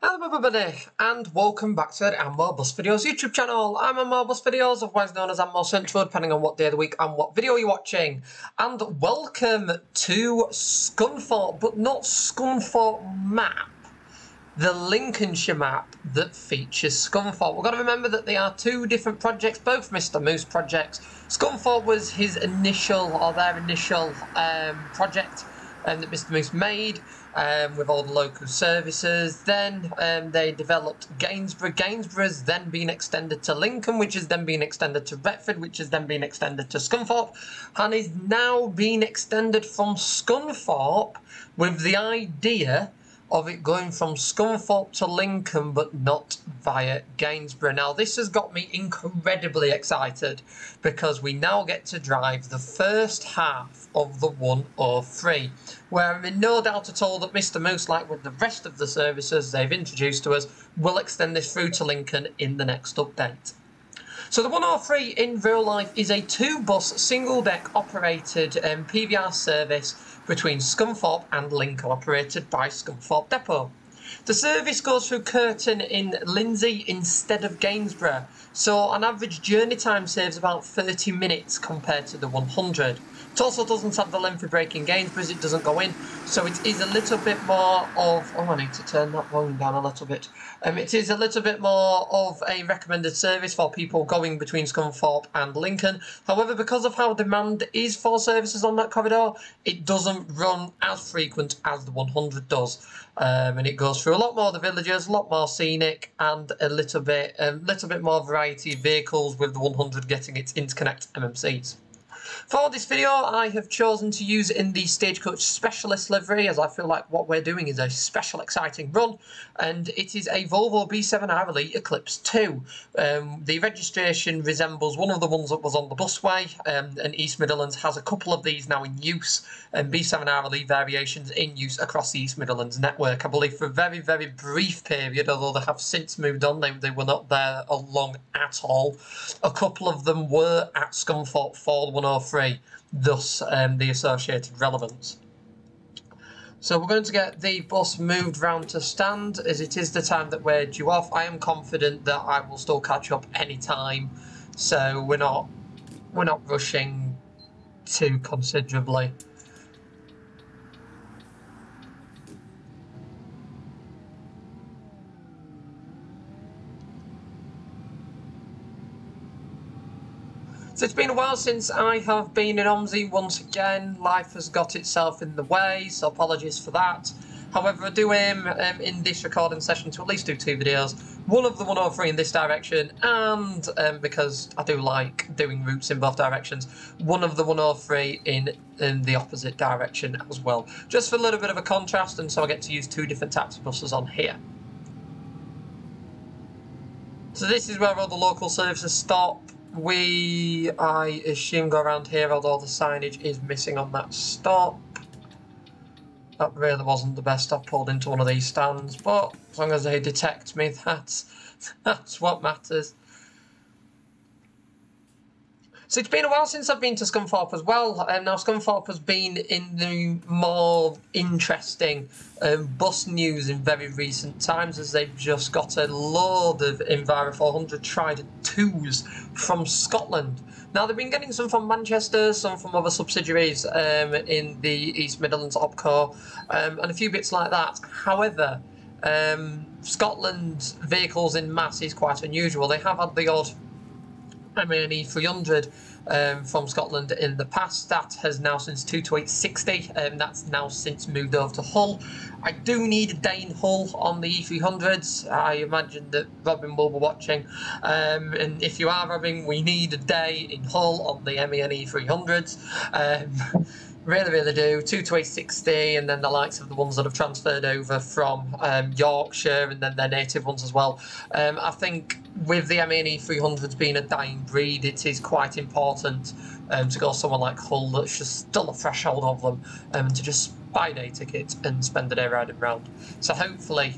Hello everybody and welcome back to the Ammo Bus Videos YouTube channel. I'm Ammo Bus Videos, otherwise known as Ammo Central, depending on what day of the week and what video you're watching. And welcome to Scunthorpe, but not Scunthorpe map, the Lincolnshire map that features Scunthorpe. We've got to remember that they are two different projects, both Mr. Moose projects. Scunthorpe was his initial, or their initial project that Mr. Moose made. With all the local services. Then they developed Gainsborough. Gainsborough's then been extended to Lincoln, which has then been extended to Retford, which has then been extended to Scunthorpe, and is now being extended from Scunthorpe with the idea of it going from Scunthorpe to Lincoln, but not via Gainsborough. Now, this has got me incredibly excited because we now get to drive the first half of the 103, where I'm in no doubt at all that Mr. Moose, like with the rest of the services they've introduced to us, will extend this through to Lincoln in the next update. So the 103 in real life is a two-bus, single-deck operated PVR service between Scunthorpe and Lincoln, operated by Scunthorpe Depot. The service goes through Curtin in Lindsay instead of Gainsborough, so on average journey time saves about 30 minutes compared to the 100. It also doesn't have the lengthy break in Gainsborough as it doesn't go in, so it is a little bit more of... Oh, I need to turn that volume down a little bit. It is a little bit more of a recommended service for people going between Scunthorpe and Lincoln. However, because of how demand is for services on that corridor, it doesn't run as frequent as the 100 does. And it goes through a lot more of the villages, a lot more scenic, and a little bit more variety of vehicles, with the 100 getting its interconnect MMCs. For this video, I have chosen to use it in the Stagecoach Specialist livery, as I feel like what we're doing is a special, exciting run, and it is a Volvo B7RLE Eclipse 2. The registration resembles one of the ones that was on the busway, and East Midlands has a couple of these now in use, and B7RLE variations in use across the East Midlands network. I believe for a very, very brief period, although they have since moved on, they were not there long at all. A couple of them were at Scunthorpe for the 103. Thus the associated relevance. So we're going to get the bus moved round to stand, as it is the time that we're due off. I am confident that I will still catch up any time, so we're not rushing too considerably. So it's been a while since I have been in OMSI once again. Life has got itself in the way, so apologies for that. However, I do aim in this recording session to at least do two videos. One of the 103 in this direction, and because I do like doing routes in both directions, one of the 103 in the opposite direction as well. Just for a little bit of a contrast, and so I get to use two different types of buses on here. So this is where all the local services stop. We, I assume, go around here, although the signage is missing on that stop. That really wasn't the best. I've pulled into one of these stands, but as long as they detect me, that's what matters. So it's been a while since I've been to Scunthorpe as well. Now Scunthorpe has been in the more interesting bus news in very recent times, as they've just got a load of Enviro 400 Trident 2s from Scotland. Now they've been getting some from Manchester, some from other subsidiaries in the East Midlands OPCO, and a few bits like that. However, Scotland's vehicles in mass is quite unusual. They have had the odd MANE 300 from Scotland in the past. That has now since 22860, that's now since moved over to Hull. I do need a day in Hull on the E300s. I imagine that Robin will be watching, and if you are, Robin, we need a day in Hull on the MANE 300s. Really do. 22860, and then the likes of the ones that have transferred over from Yorkshire, and then their native ones as well. I think with the MANE 300s being a dying breed, it is quite important to go somewhere like Hull that's just still a threshold of them, to just buy a day ticket and spend the day riding around. So hopefully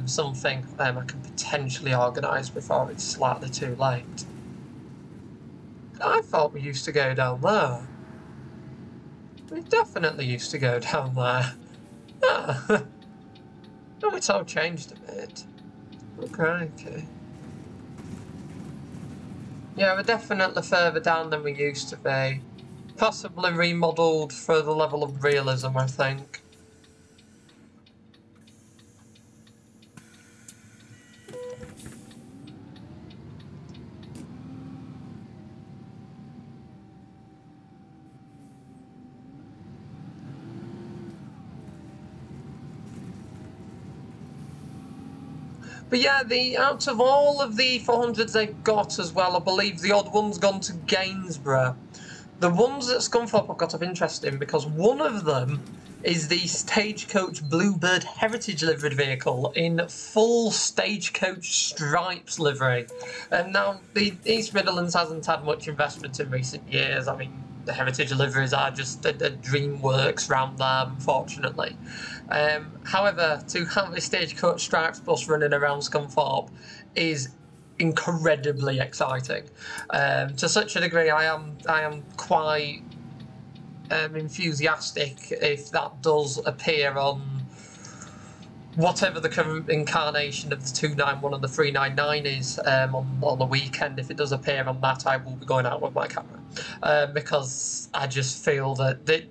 something I can potentially organise before it's slightly too late. I thought we used to go down there. We definitely used to go down there. Ah. it's all changed a bit. Okay. Yeah, we're definitely further down than we used to be. Possibly remodelled for the level of realism, I think. But yeah, out of all of the 400s they've got as well, I believe the odd one's gone to Gainsborough. The ones that Scunthorpe I've got of interest in, because one of them is the Stagecoach Bluebird Heritage liveried vehicle in full Stagecoach stripes livery. And now, the East Midlands hasn't had much investment in recent years. I mean, the Heritage liveries are just a dream works round there, unfortunately. However, to have a Stagecoach stripes bus running around Scunthorpe is incredibly exciting. To such a degree, I am quite enthusiastic if that does appear on whatever the current incarnation of the 291 and the 399 is on the weekend. If it does appear on that, I will be going out with my camera because I just feel that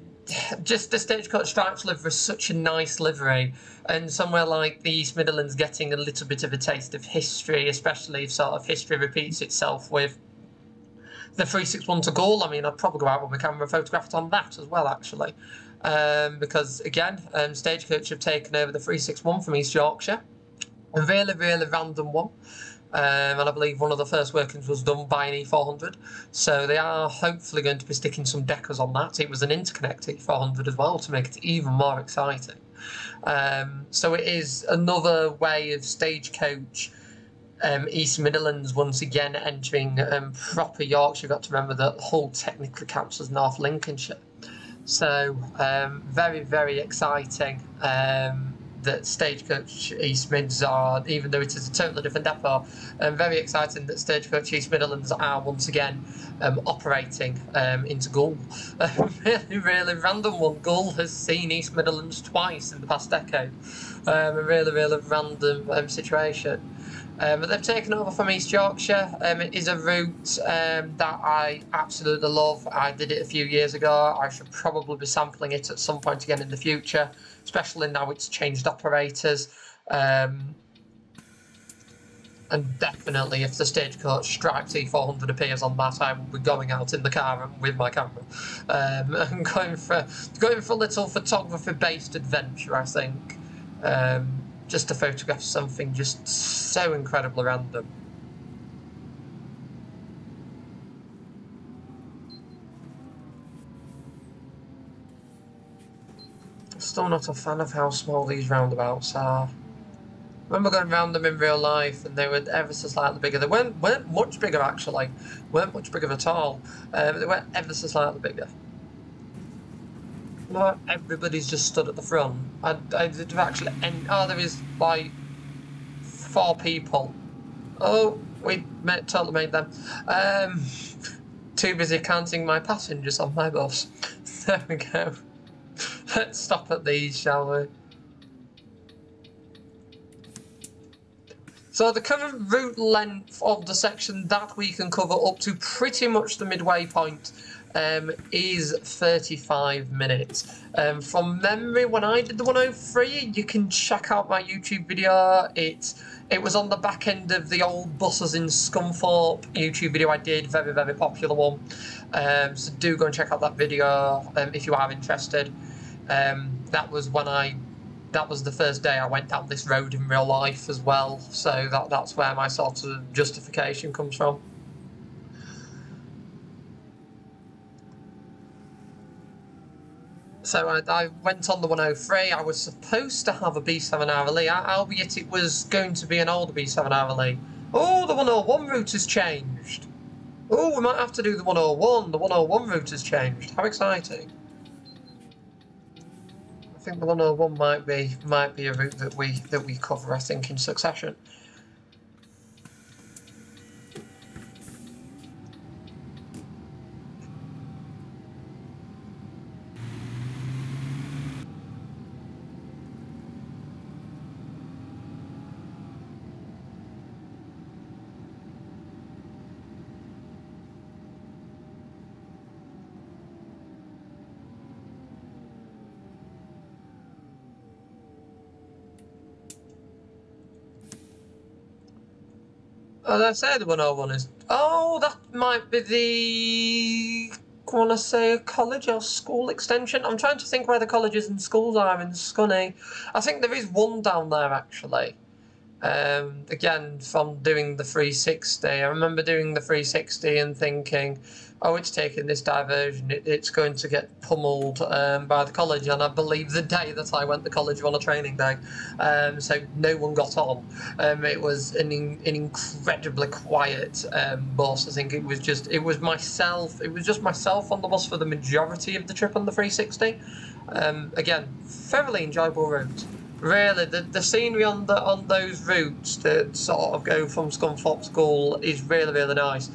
just the Stagecoach stripes livery is such a nice livery, and somewhere like the East Midlands getting a little bit of a taste of history, especially if sort of history repeats itself with the 361 to Gaul. I mean, I'd probably go out with my camera and photograph it on that as well, actually. Because, again, Stagecoach have taken over the 361 from East Yorkshire. A really, really random one. And I believe one of the first workings was done by an E400. So they are hopefully going to be sticking some decals on that. It was an interconnect E400 as well to make it even more exciting. So it is another way of Stagecoach East Midlands once again entering proper Yorkshire. You've got to remember that Hull technically counts as North Lincolnshire. So very, very exciting that Stagecoach East Mids are, even though it is a totally different depot, very exciting that Stagecoach East Midlands are once again operating into Gull. Really, really random one. Gull has seen East Midlands twice in the past decade. A really, really random situation. But they've taken over from East Yorkshire. It is a route that I absolutely love. I did it a few years ago. I should probably be sampling it at some point again in the future, especially now it's changed operators. And definitely, if the Stagecoach striped T400 appears on that, I will be going out in the car with my camera and going for a little photography-based adventure, I think. Just to photograph something just so incredibly random. I'm still not a fan of how small these roundabouts are. I remember going round them in real life and they were ever so slightly bigger. They weren't much bigger actually, weren't much bigger at all. They were ever so slightly bigger. Not everybody's just stood at the front. I did actually there is like 4 people. Oh, we totally made them. Too busy counting my passengers on my bus. There we go. Let's stop at these, shall we? So the current route length of the section that we can cover up to pretty much the midway point is 35 minutes. From memory, when I did the 103, you can check out my YouTube video. It was on the back end of the old buses in Scunthorpe YouTube video I did, very, very popular one. So do go and check out that video if you are interested. That was the first day I went down this road in real life as well. So that's where my sort of justification comes from. So I went on the 103. I was supposed to have a B7RLE, albeit it was going to be an older B7RLE. Oh, the 101 route has changed. Oh, we might have to do the 101. The 101 route has changed. How exciting! I think the 101 might be a route that we cover, I think, in succession. Oh, I say the 101 is... Oh, that might be the... I want to say a college or school extension. I'm trying to think where the colleges and schools are in Scunny. I think there is one down there, actually. Again, from doing the 360, I remember doing the 360 and thinking, oh, it's taking this diversion, it's going to get pummeled by the college, and I believe the day that I went to college on a training day, so no one got on. It was an incredibly quiet bus. I think it was just myself on the bus for the majority of the trip on the 360. Again, thoroughly enjoyable route. Really, the scenery on those routes that sort of go from Scunthorpe School is really, really nice.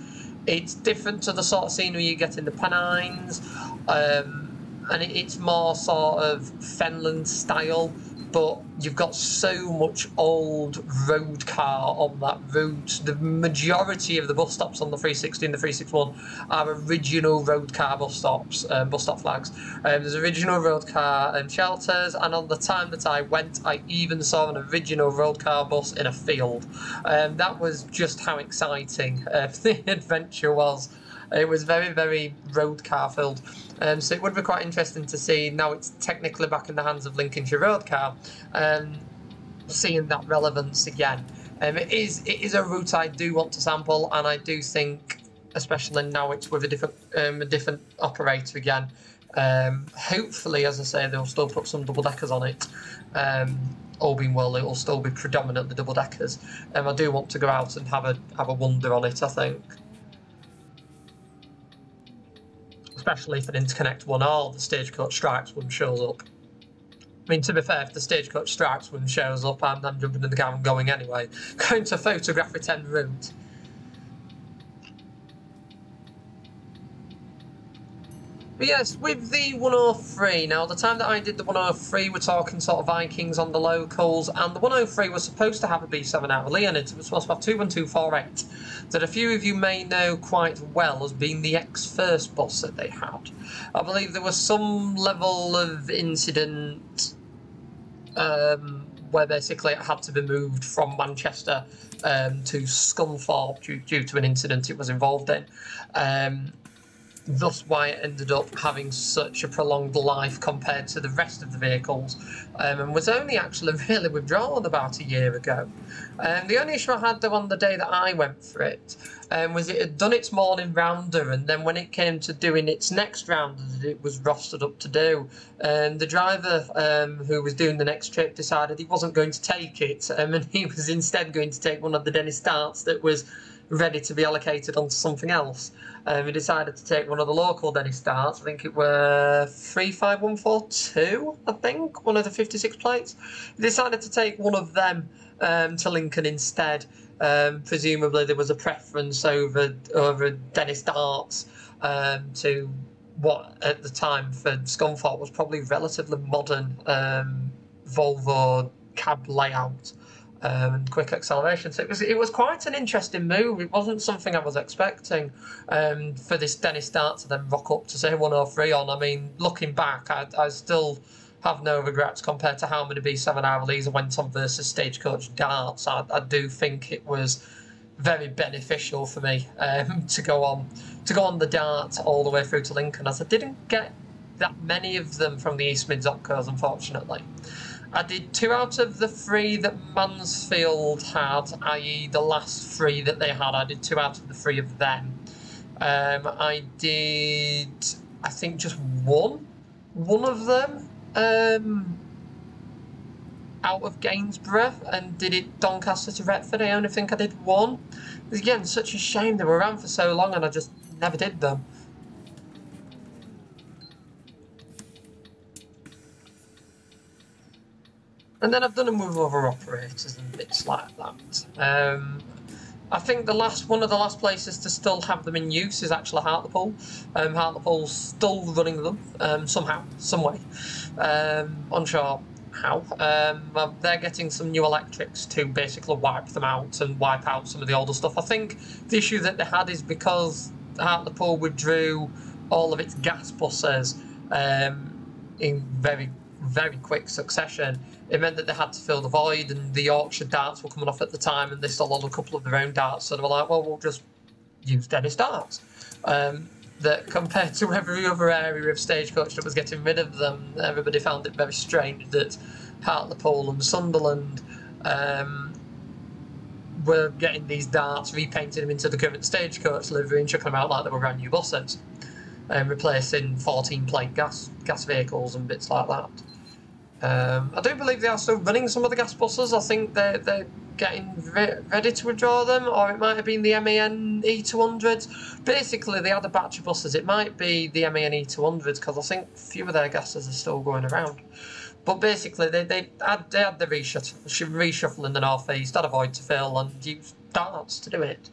It's different to the sort of scenery you get in the Pennines, and it's more sort of Fenland style, but you've got so much old road car on that route. The majority of the bus stops on the 360 and the 361 are original road car bus stops, bus stop flags. There's original road car shelters, and on the time that I went, I even saw an original road car bus in a field. That was just how exciting the adventure was. It was very, very road car filled. So it would be quite interesting to see, now it's technically back in the hands of Lincolnshire Road Car, seeing that relevance again. It is a route I do want to sample, and I do think, especially now it's with a different operator again, hopefully, as I say, they'll still put some double-deckers on it. All being well, it will still be predominantly double-deckers. I do want to go out and have a wander on it, I think. Especially if an interconnect one or the Stagecoach Stripes one shows up. I mean, to be fair, if the Stagecoach Stripes one shows up, I'm jumping in the car and going anyway. Going to photograph it en route. But yes, with the 103, now the time that I did the 103, we're talking sort of Vikings on the locals, and the 103 was supposed to have a B7RLE in it. It was supposed to have 21248, that a few of you may know quite well as being the ex-first bus that they had. I believe there was some level of incident where basically it had to be moved from Manchester to Scunthorpe due to an incident it was involved in. Thus why it ended up having such a prolonged life compared to the rest of the vehicles, and was only actually really withdrawn about a year ago. The only issue I had though on the day that I went for it was it had done its morning rounder, and then when it came to doing its next rounder that it was rostered up to do, the driver who was doing the next trip decided he wasn't going to take it, and he was instead going to take one of the Dennis Starts that was ready to be allocated onto something else. He decided to take one of the local Dennis Starts. I think it were 35142, I think, one of the 56 plates. He decided to take one of them to Lincoln instead. Presumably there was a preference over Dennis Darts to what at the time for Scunthorpe was probably relatively modern Volvo cab layout. And quick acceleration. So it was quite an interesting move. It wasn't something I was expecting for this Dennis Start to then rock up to say 103 on. I mean, looking back, I still have no regrets compared to how many B7RLEs I went on versus Stagecoach Darts. I do think it was very beneficial for me to go on the Dart all the way through to Lincoln, as I didn't get that many of them from the East Mids opcos, unfortunately. I did 2 out of the 3 that Mansfield had, i.e. the last 3 that they had. I did 2 out of the 3 of them. I did, I think, just one of them out of Gainsborough, and did it Doncaster to Retford. I only think I did 1. It was, again, such a shame. They were around for so long and I just never did them. And then I've done them with other operators and bits like that. I think one of the last places to still have them in use is actually Hartlepool. Hartlepool's still running them somehow, some way. Unsure how. Well, they're getting some new electrics to basically wipe them out and wipe out some of the older stuff. I think the issue that they had is because Hartlepool withdrew all of its gas buses in very very quick succession. It meant that they had to fill the void, and the Yorkshire darts were coming off at the time, and they still had a couple of their own darts, so they were like, well, we'll just use Dennis darts. That compared to every other area of Stagecoach that was getting rid of them, everybody found it very strange that Hartlepool and Sunderland were getting these darts, repainting them into the current Stagecoach livery and chucking them out like they were brand new buses, and replacing 14-plate gas vehicles and bits like that. I do believe they are still running some of the gas buses. I think they're getting ready to withdraw them, or it might have been the MAN E200s. Basically, they had a batch of buses. It might be the MAN E200s, because I think a few of their gases are still going around. But basically, they had the reshuffle in the North East, had a void to fill, and used darts to do it.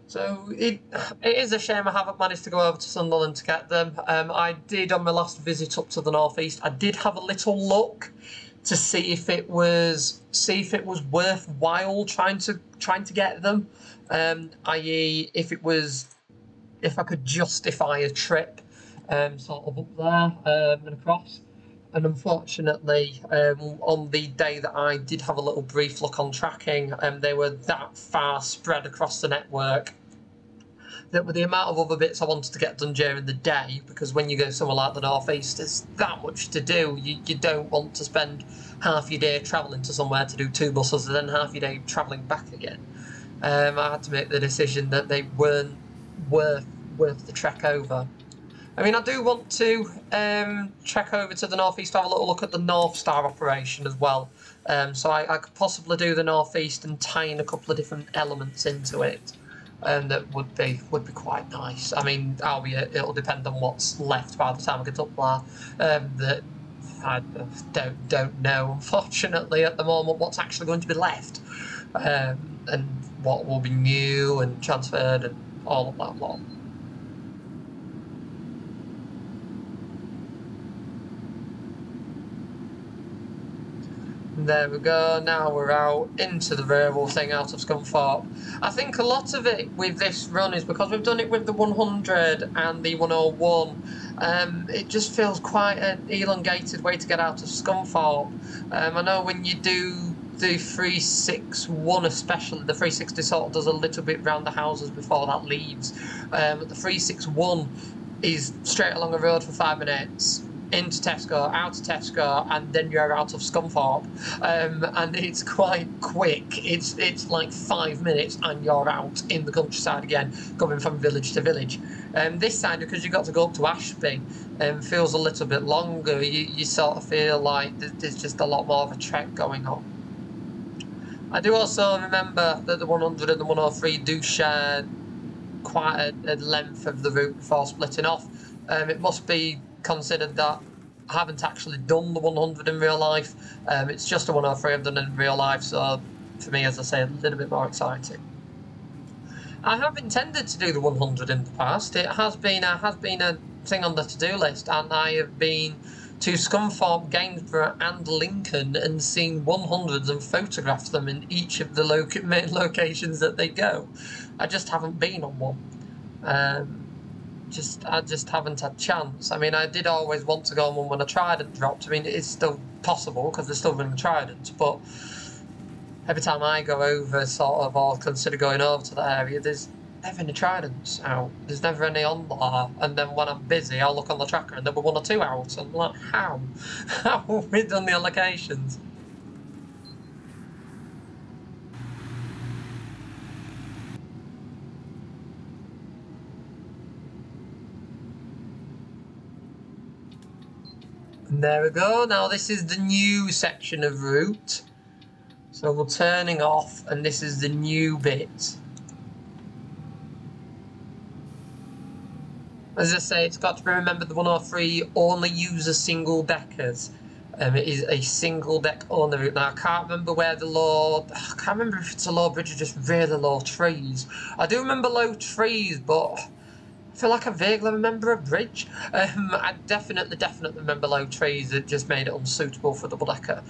So it is a shame I haven't managed to go over to Sunderland to get them. I did on my last visit up to the North East. I did have a little look to see if it was worthwhile trying to get them, i.e. if I could justify a trip sort of up there and across. And unfortunately, on the day that I did have a little brief look on tracking, they were that far spread across the network that with the amount of other bits I wanted to get done during the day, because when you go somewhere like the North East, there's that much to do. You don't want to spend half your day travelling to somewhere to do 2 buses and then half your day travelling back again. I had to make the decision that they weren't worth the trek over. I mean, I do want to trek over to the North East to have a little look at the North Star operation as well. So I could possibly do the North East and tie in a couple of different elements into it. And that would be quite nice. I mean, it'll depend on what's left by the time I get up there. That I don't know, unfortunately, at the moment, what's actually going to be left, and what will be new and transferred and all of that lot. There we go, now we're out into the rural thing out of Scunthorpe. I think a lot of it with this run is because we've done it with the 100 and the 101. It just feels quite an elongated way to get out of Scunthorpe. I know when you do the 361 especially, the 360 sort of does a little bit round the houses before that leaves. But the 361 is straight along a road for 5 minutes. Into Tesco, out of Tesco, and then you're out of Scunthorpe, and it's quite quick. It's like 5 minutes and you're out in the countryside again, going from village to village. This side, because you've got to go up to Ashby, feels a little bit longer. You sort of feel like there's just a lot more of a trek going on. I do also remember that the 100 and the 103 do share quite a length of the route before splitting off. It must be considered that I haven't actually done the 100 in real life. It's just a 103 I've done in real life, so for me, as I say, a little bit more exciting. I have intended to do the 100 in the past. It has been a thing on the to-do list, and I have been to Scunthorpe, Gainsborough and Lincoln and seen 100s and photographed them in each of the main locations that they go. I just haven't been on one. I just haven't had a chance. I mean, I did always want to go on one when a Trident dropped. I mean, it is still possible because they're still running Tridents, but every time I go over sort of or consider going over to that area, there's never any Tridents out. There's never any on there. And then when I'm busy, I'll look on the tracker and there were 1 or 2 out. And I'm like, how? How have we done the allocations? And there we go, now this is the new section of route. So we're turning off and this is the new bit. As I say, it's got to be remembered the 103 only uses single deckers. It is a single deck only route. Now I can't remember where I can't remember if it's a low bridge or just really low trees. I do remember low trees, but I feel like I vaguely remember a bridge. I definitely remember low trees that just made it unsuitable for double-decker.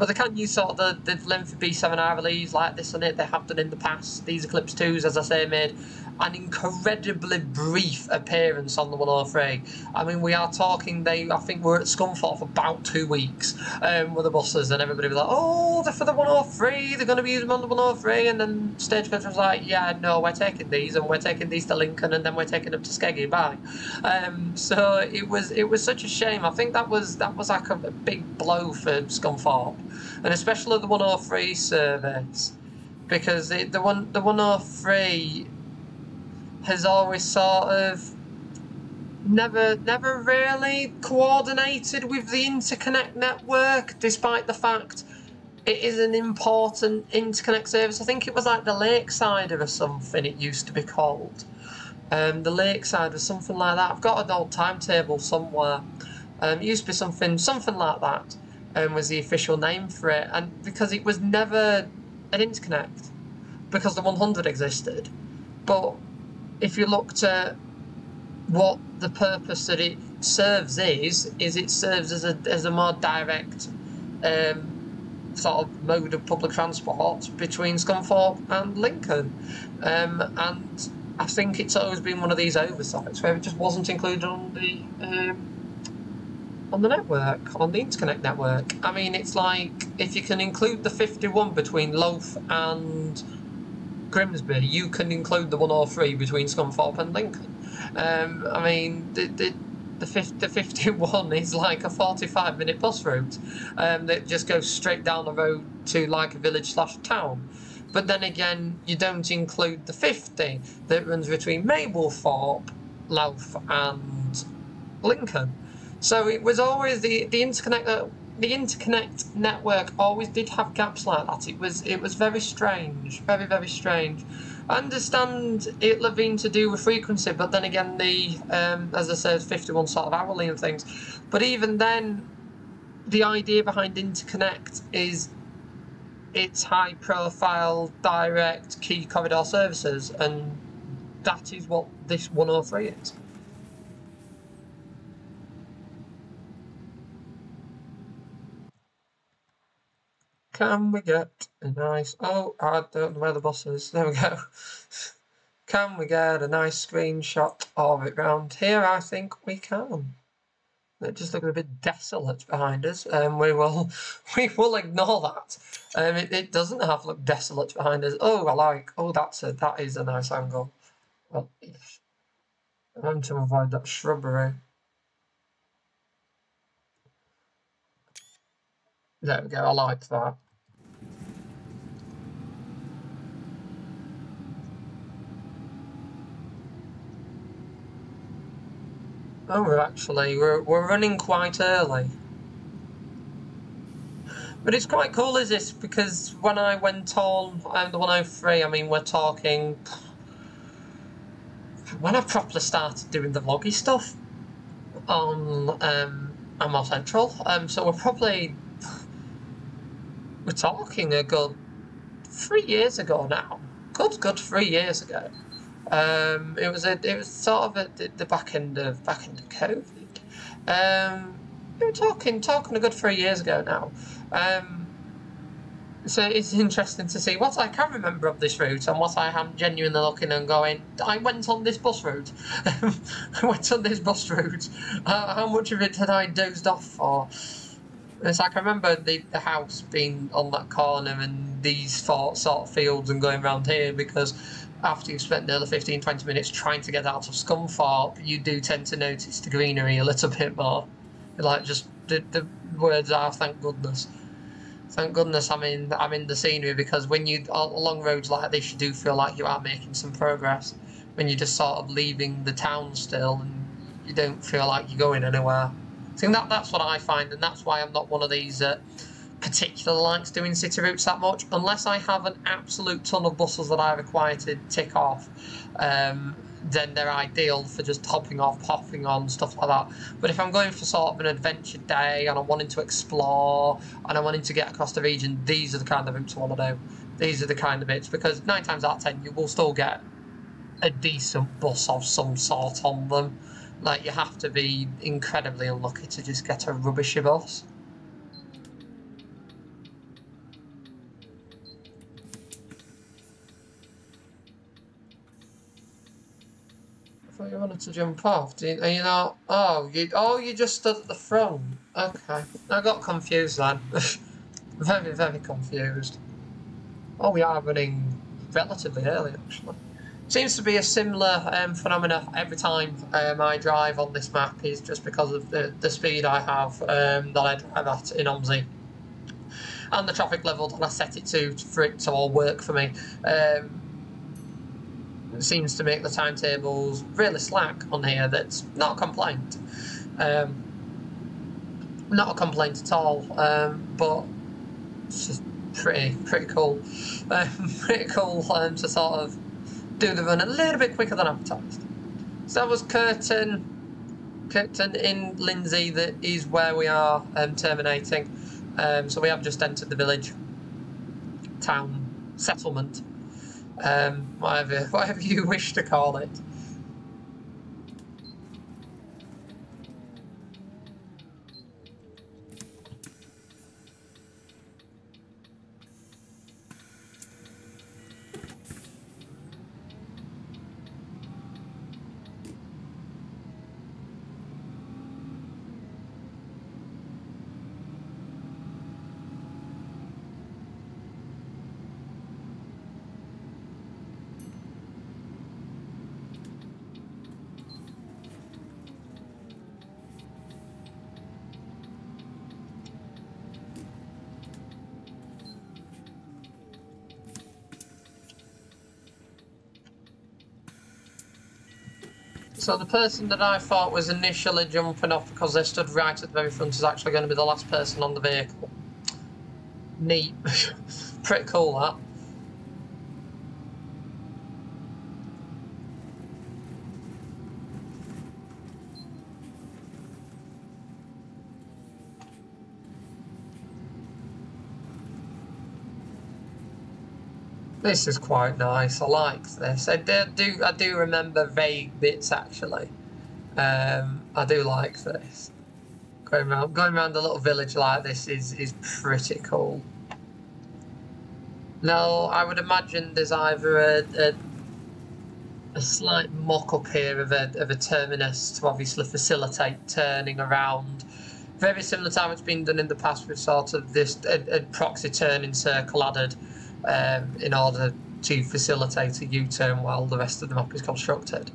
But they can use sort of the length of B7RLEs like this on it. They have done in the past. These Eclipse 2s, as I say, made an incredibly brief appearance on the 103. I mean, we are talking, I think we're at Scunthorpe for about 2 weeks with the buses, and everybody was like, oh, they're for the 103, they're going to be using them on the 103, and then Stagecoach was like, yeah, no, we're taking these, and we're taking these to Lincoln, and then we're taking them to Skeggy, bye. So it was such a shame. I think that was like a big blow for Scunthorpe, and especially the 103 service, because the 103 has always sort of never really coordinated with the interconnect network, despite the fact it is an important interconnect service. I think it was like the Lakeside or something it used to be called. The Lakeside or something like that. I've got an old timetable somewhere. It used to be something like that, was the official name for it. And because it was never an interconnect, because the 100 existed. But if you looked at what the purpose that it serves is it serves as a more direct sort of mode of public transport between Scunthorpe and Lincoln. And I think it's always been one of these oversights where it just wasn't included on the network, on the interconnect network. I mean, it's like, if you can include the 51 between Loaf and Grimsby, you can include the 103 between Scunthorpe and Lincoln. I mean, the 51 is like a 45-minute bus route that just goes straight down the road to like a village/town. But then again, you don't include the 50 that runs between Mablethorpe, Louth and Lincoln. So it was always the interconnect network always did have gaps like that. It was very strange, very strange. I understand it having to do with frequency, but then again, the as I said, 51 sort of hourly and things. But even then, the idea behind interconnect is it's high profile, direct, key corridor services, and that is what this 103 is. Can we get a nice... Oh, I don't know where the bus is. There we go. Can we get a nice screenshot of it round here? I think we can. It just looks a bit desolate behind us, and we will ignore that. It doesn't have to look desolate behind us. Oh, that is a nice angle. Well, I'm to avoid that shrubbery. There we go. I like that. Oh, we're running quite early. But it's quite cool, is this? Because when I went on the 103, I mean, we're talking when I properly started doing the vloggy stuff on Ammo Central. So we're talking a good 3 years ago now. Good 3 years ago. It was sort of at the back end of COVID. We were talking a good 3 years ago now. So it's interesting to see what I can remember of this route and what I am genuinely looking and going, I went on this bus route. I went on this bus route. How much of it had I dozed off for? It's like I remember the house being on that corner and these sort of fields and going around here, because after you've spent nearly 15-20 minutes trying to get out of Scunthorpe, you do tend to notice the greenery a little bit more. Like, just the words are, thank goodness. Thank goodness I'm in the scenery, because when you along roads like this, you do feel like you are making some progress. When you're just sort of leaving the town still and you don't feel like you're going anywhere. So that's what I find, and that's why I'm not one of these particularly likes doing city routes that much, unless I have an absolute ton of buses that I require to tick off. Then they're ideal for just hopping off, popping on, stuff like that. But if I'm going for sort of an adventure day and I'm wanting to explore and I'm wanting to get across the region, these are the kind of routes I want to do. These are the kind of bits, because 9 times out of 10 you will still get a decent bus of some sort on them. Like, you have to be incredibly unlucky to just get a rubbishy bus. thought you wanted to jump off. Are you not? Oh, you just stood at the front. Okay, I got confused then. Very, very confused. Oh, we are running relatively early, actually. Seems to be a similar phenomena every time I drive on this map, is just because of the speed I have that I drive at in OMSI. And the traffic level that I set it to for it to all work for me. It seems to make the timetables really slack on here. That's not a complaint. Not a complaint at all, but it's just pretty cool. Pretty cool to sort of do the run a little bit quicker than advertised. So that was Curtin in Lindsay. That is where we are terminating. So we have just entered the village, town, settlement, whatever you wish to call it. So the person that I thought was initially jumping off because they stood right at the very front is actually going to be the last person on the vehicle. Neat. Pretty cool, that. This is quite nice. I like this. I do remember vague bits actually. I do like this. Going around a little village like this is pretty cool. Now I would imagine there's either a slight mock-up here of a terminus to obviously facilitate turning around. Very similar to how it's been done in the past with sort of this a proxy turning circle added. In order to facilitate a U-turn while the rest of the map is constructed.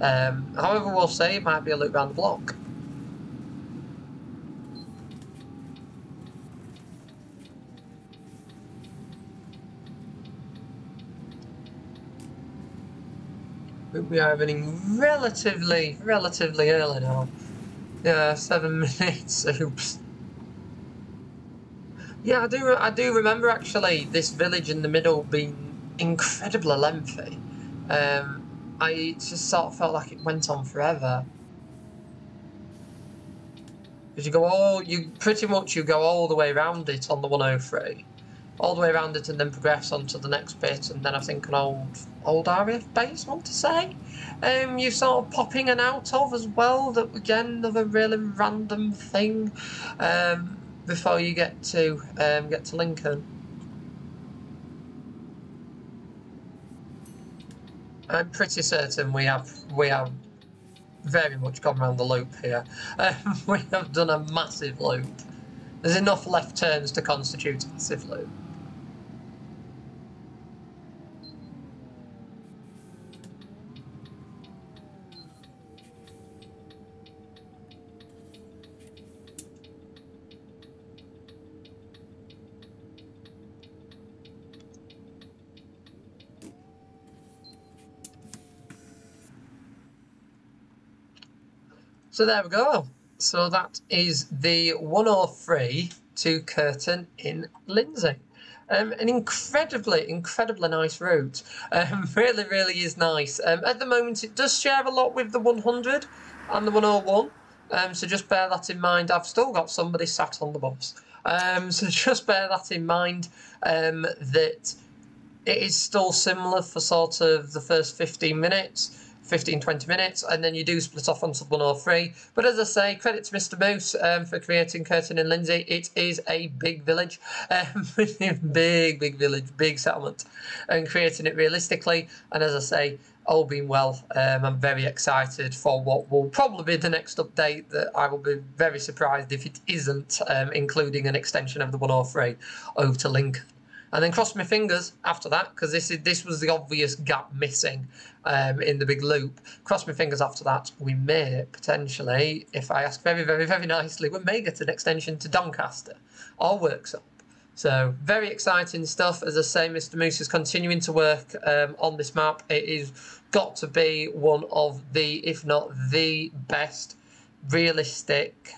However, we'll say it might be a loop around the block. We are running relatively early now. Yeah, 7 minutes. Oops. Yeah, I do remember actually this village in the middle being incredibly lengthy. I just sort of felt like it went on forever. Because you pretty much go all the way around it on the 103, all the way around it, and then progress onto the next bit, and then I think an old RAF base, I want to say. You sort of popping and out of as well. That again, another really random thing. Before you get to Lincoln. I'm pretty certain we have very much gone around the loop here. We have done a massive loop. There's enough left turns to constitute a massive loop. So there we go. So that is the 103 to Curtin in Lindsay. An incredibly nice route. Really is nice. At the moment, it does share a lot with the 100 and the 101. So just bear that in mind. I've still got somebody sat on the bus. So just bear that in mind, that it is still similar for sort of the first 15 minutes. 15-20 minutes, and then you do split off onto 103. But as I say, credit to Mr. Moose for creating Curtin and Lindsay. It is a big village, big village, big settlement, and creating it realistically. And as I say, all being well, I'm very excited for what will probably be the next update, that I will be very surprised if it isn't, including an extension of the 103 over to Lincoln. And then cross my fingers after that, because this was the obvious gap missing in the big loop. Cross my fingers after that, we may potentially, if I ask very, very, very nicely, we may get an extension to Doncaster or Worksop. So very exciting stuff. As I say, Mr. Moose is continuing to work on this map. It is got to be one of the, if not the best, realistic,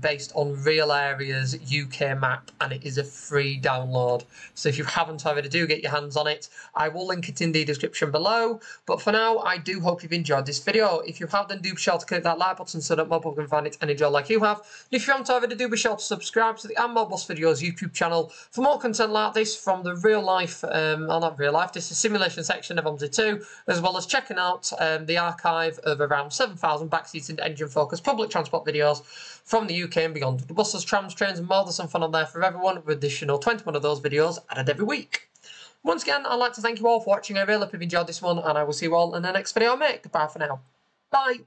based on real areas UK map, and it is a free download. So if you haven't already, do get your hands on it. I will link it in the description below. But for now, I do hope you've enjoyed this video. If you have, then do be sure to click that like button so that more people can find it and enjoy like you have. And if you haven't already, do be sure to subscribe to the Boss Videos YouTube channel for more content like this from the real life, well, not real life, this is simulation section of OMSI 2, as well as checking out the archive of around 7,000 backseat and engine focused public transport videos from the UK and beyond. The buses, trams, trains and more. There's some fun on there for everyone, with additional 21 of those videos added every week. Once again, I'd like to thank you all for watching. I really hope you've enjoyed this one, and I will see you all in the next video I make. Goodbye for now. Bye.